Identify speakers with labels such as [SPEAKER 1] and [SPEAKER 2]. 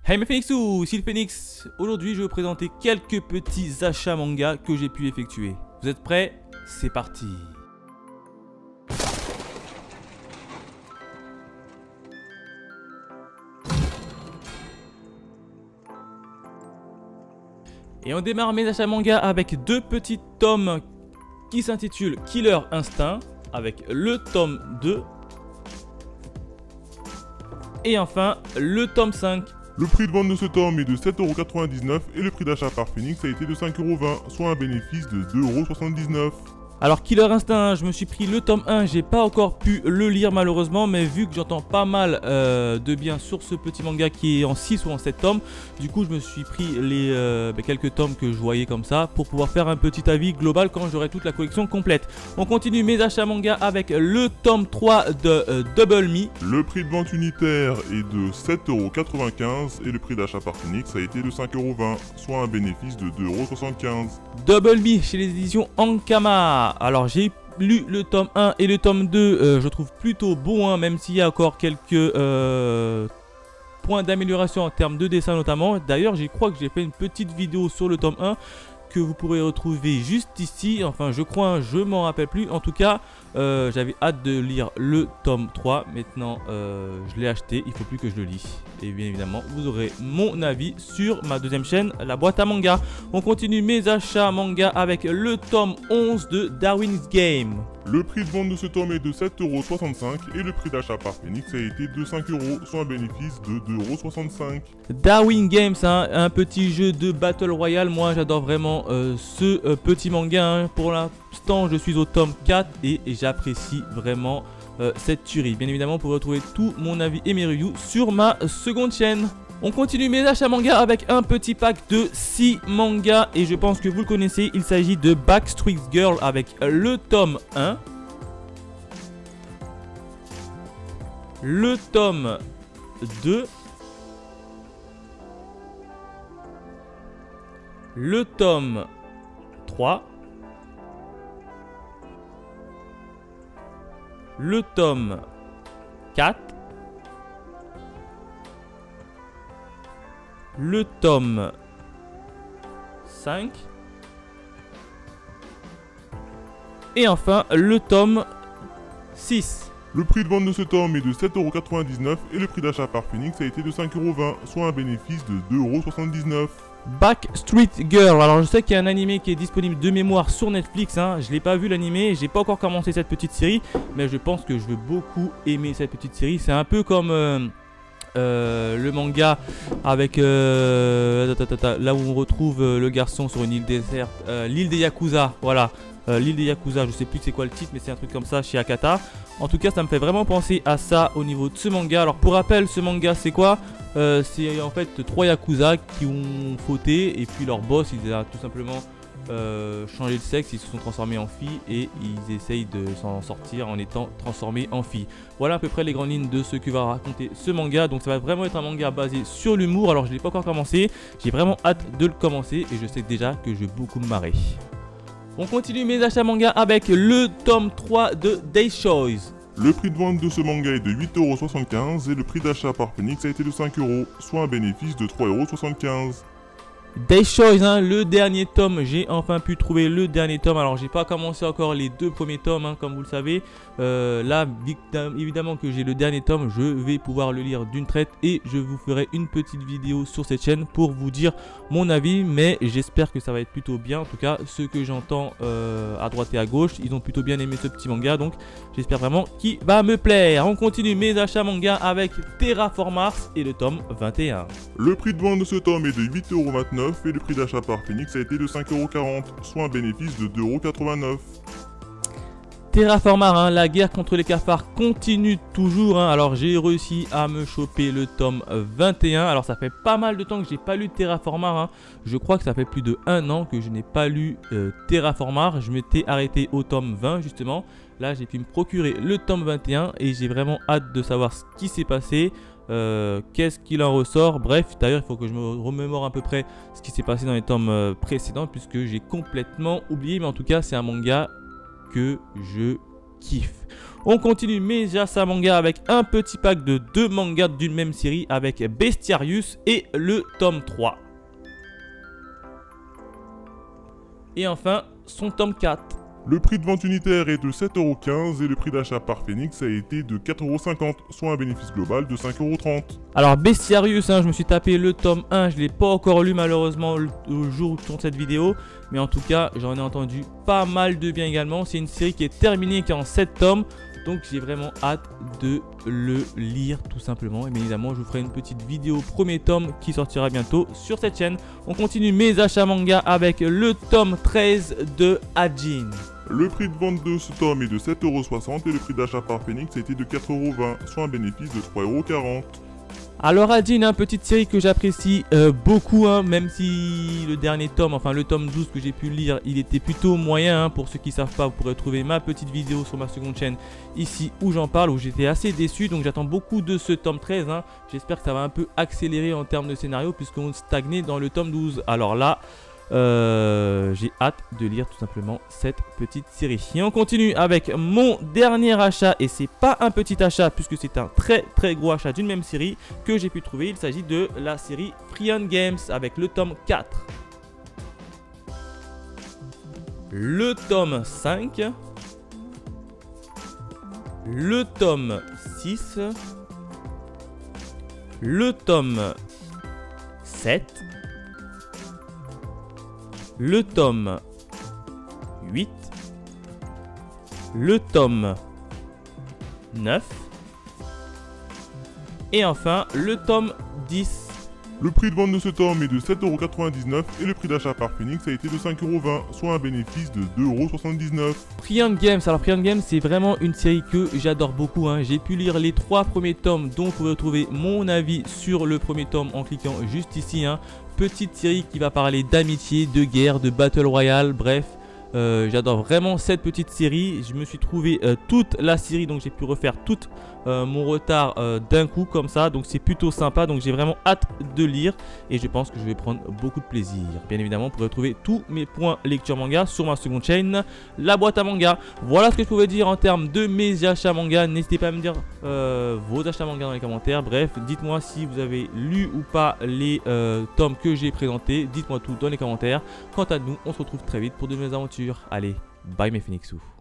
[SPEAKER 1] Hey mes Phoenixous, c'est le Phoenix. Aujourd'hui je vais vous présenter quelques petits achats manga que j'ai pu effectuer. Vous êtes prêts? C'est parti. Et on démarre mes achats manga avec deux petits tomes qui s'intitulent Killer Instinct avec le tome 2 et enfin le tome 5.
[SPEAKER 2] Le prix de vente de ce tome est de 7,99€ et le prix d'achat par Phoenix a été de 5,20€, soit un bénéfice de 2,79€.
[SPEAKER 1] Alors Killer Instinct, je me suis pris le tome 1, j'ai pas encore pu le lire malheureusement, mais vu que j'entends pas mal de bien sur ce petit manga qui est en 6 ou en 7 tomes, du coup je me suis pris les quelques tomes que je voyais comme ça pour pouvoir faire un petit avis global quand j'aurai toute la collection complète. On continue mes achats manga avec le tome 3 de Double Me.
[SPEAKER 2] Le prix de vente unitaire est de 7,95€ et le prix d'achat par Phoenix a été de 5,20€, soit un bénéfice de 2,75€.
[SPEAKER 1] Double Me chez les éditions Ankama. Alors j'ai lu le tome 1 et le tome 2, je trouve plutôt bon, hein, même s'il y a encore quelques points d'amélioration en termes de dessin notamment. D'ailleurs je crois que j'ai fait une petite vidéo sur le tome 1 que vous pourrez retrouver juste ici, enfin je crois, je m'en rappelle plus. En tout cas j'avais hâte de lire le tome 3, maintenant je l'ai acheté, il faut plus que je le lis. Et bien évidemment vous aurez mon avis sur ma deuxième chaîne, la boîte à manga. On continue mes achats manga avec le tome 11 de Darwin's Game.
[SPEAKER 2] Le prix de vente de ce tome est de 7,65€ et le prix d'achat par Phoenix a été de 5€, soit un bénéfice de 2,65€.
[SPEAKER 1] Darwin Games, hein, un petit jeu de Battle Royale. Moi j'adore vraiment ce petit manga, hein. Pour l'instant je suis au tome 4 et j'apprécie vraiment cette tuerie. Bien évidemment, vous pouvez retrouver tout mon avis et mes reviews sur ma seconde chaîne. On continue mes achats manga avec un petit pack de 6 mangas et je pense que vous le connaissez. Il s'agit de Backstreet Girl avec le tome 1, le tome 2, le tome 3, le tome 4, le tome 5 et enfin le tome 6.
[SPEAKER 2] Le prix de vente de ce tome est de 7,99€ et le prix d'achat par Phoenix a été de 5,20€, soit un bénéfice de 2,79€.
[SPEAKER 1] Backstreet Girl, alors je sais qu'il y a un animé qui est disponible de mémoire sur Netflix, hein. Je l'ai pas vu l'animé, j'ai pas encore commencé cette petite série, mais je pense que je vais beaucoup aimer cette petite série. C'est un peu comme le manga avec là où on retrouve le garçon sur une île déserte, l'île des Yakuza, voilà. L'île des Yakuza, je sais plus c'est quoi le titre, mais c'est un truc comme ça chez Akata. En tout cas ça me fait vraiment penser à ça au niveau de ce manga. Alors pour rappel, ce manga c'est quoi? C'est en fait 3 Yakuza qui ont fauté et puis leur boss il a tout simplement changé de sexe, ils se sont transformés en filles et ils essayent de s'en sortir en étant transformés en filles. Voilà à peu près les grandes lignes de ce que va raconter ce manga. Donc ça va vraiment être un manga basé sur l'humour. Alors je l'ai pas encore commencé, j'ai vraiment hâte de le commencer et je sais déjà que je vais beaucoup me marrer. On continue mes achats manga avec le tome 3 de Day's Choice.
[SPEAKER 2] Le prix de vente de ce manga est de 8,75€ et le prix d'achat par Phoenix a été de 5€, soit un bénéfice de 3,75€.
[SPEAKER 1] Day's Choice, hein, le dernier tome, j'ai enfin pu trouver le dernier tome. Alors j'ai pas commencé encore les 2 premiers tomes, hein, comme vous le savez. Là évidemment que j'ai le dernier tome, je vais pouvoir le lire d'une traite et je vous ferai une petite vidéo sur cette chaîne pour vous dire mon avis. Mais j'espère que ça va être plutôt bien. En tout cas ce que j'entends à droite et à gauche, ils ont plutôt bien aimé ce petit manga, donc j'espère vraiment qu'il va me plaire. On continue mes achats manga avec Terraform Mars et le tome 21.
[SPEAKER 2] Le prix de vente de ce tome est de 8,29€ et le prix d'achat par Phoenix a été de 5,40€, soit un bénéfice de 2,89€.
[SPEAKER 1] Terraform Mars, hein, la guerre contre les cafards continue toujours, hein. Alors j'ai réussi à me choper le tome 21. Alors ça fait pas mal de temps que j'ai pas lu Terraform Mars, hein. Je crois que ça fait plus de 1 an que je n'ai pas lu Terraform Mars. Je m'étais arrêté au tome 20 justement. Là j'ai pu me procurer le tome 21 et j'ai vraiment hâte de savoir ce qui s'est passé. Qu'est-ce qu'il en ressort. Bref, d'ailleurs il faut que je me remémore à peu près ce qui s'est passé dans les tomes précédents puisque j'ai complètement oublié. Mais en tout cas c'est un manga que je kiffe. On continue mes achats manga avec un petit pack de 2 mangas d'une même série avec Bestiarius et le tome 3. Et enfin, son tome 4.
[SPEAKER 2] Le prix de vente unitaire est de 7,15€ et le prix d'achat par Phoenix a été de 4,50€, soit un bénéfice global de 5,30€.
[SPEAKER 1] Alors Bestiarius, je me suis tapé le tome 1, je ne l'ai pas encore lu malheureusement au jour où tourne cette vidéo. Mais en tout cas, j'en ai entendu pas mal de bien également. C'est une série qui est terminée, qui est en 7 tomes. Donc j'ai vraiment hâte de le lire tout simplement. Et bien évidemment, je vous ferai une petite vidéo premier tome qui sortira bientôt sur cette chaîne. On continue mes achats manga avec le tome 13 de Hajin.
[SPEAKER 2] Le prix de vente de ce tome est de 7,60€ et le prix d'achat par Phoenix a été de 4,20€, soit un bénéfice de 3,40€.
[SPEAKER 1] Alors Hajin, petite série que j'apprécie beaucoup, même si le dernier tome, enfin le tome 12 que j'ai pu lire, il était plutôt moyen. Pour ceux qui ne savent pas, vous pourrez trouver ma petite vidéo sur ma seconde chaîne ici où j'en parle, où j'étais assez déçu. Donc j'attends beaucoup de ce tome 13. J'espère que ça va un peu accélérer en termes de scénario puisqu'on stagnait dans le tome 12. Alors là, j'ai hâte de lire tout simplement cette petite série. Et on continue avec mon dernier achat, et c'est pas un petit achat puisque c'est un très gros achat d'une même série que j'ai pu trouver. Il s'agit de la série Frion Games avec le tome 4, le tome 5, le tome 6, le tome 7, le tome 8, le tome 9 et enfin le tome 10.
[SPEAKER 2] Le prix de vente de ce tome est de 7,99€ et le prix d'achat par Phoenix a été de 5,20€, soit un bénéfice de 2,79€.
[SPEAKER 1] Frion Games, alors Frion Games c'est vraiment une série que j'adore beaucoup. J'ai pu lire les 3 premiers tomes, dont vous pouvez retrouver mon avis sur le premier tome en cliquant juste ici. Petite série qui va parler d'amitié, de guerre, de battle royale, bref. J'adore vraiment cette petite série. Je me suis trouvé toute la série, donc j'ai pu refaire tout mon retard d'un coup comme ça. Donc c'est plutôt sympa, donc j'ai vraiment hâte de lire et je pense que je vais prendre beaucoup de plaisir. Bien évidemment, vous pourrez retrouver tous mes points lecture manga sur ma seconde chaîne, la boîte à manga. Voilà ce que je pouvais dire en termes de mes achats manga. N'hésitez pas à me dire vos achats manga dans les commentaires. Bref, dites-moi si vous avez lu ou pas les tomes que j'ai présentés. Dites-moi tout dans les commentaires. Quant à nous, on se retrouve très vite pour de nouvelles aventures. Allez, bye mes Phoenixous.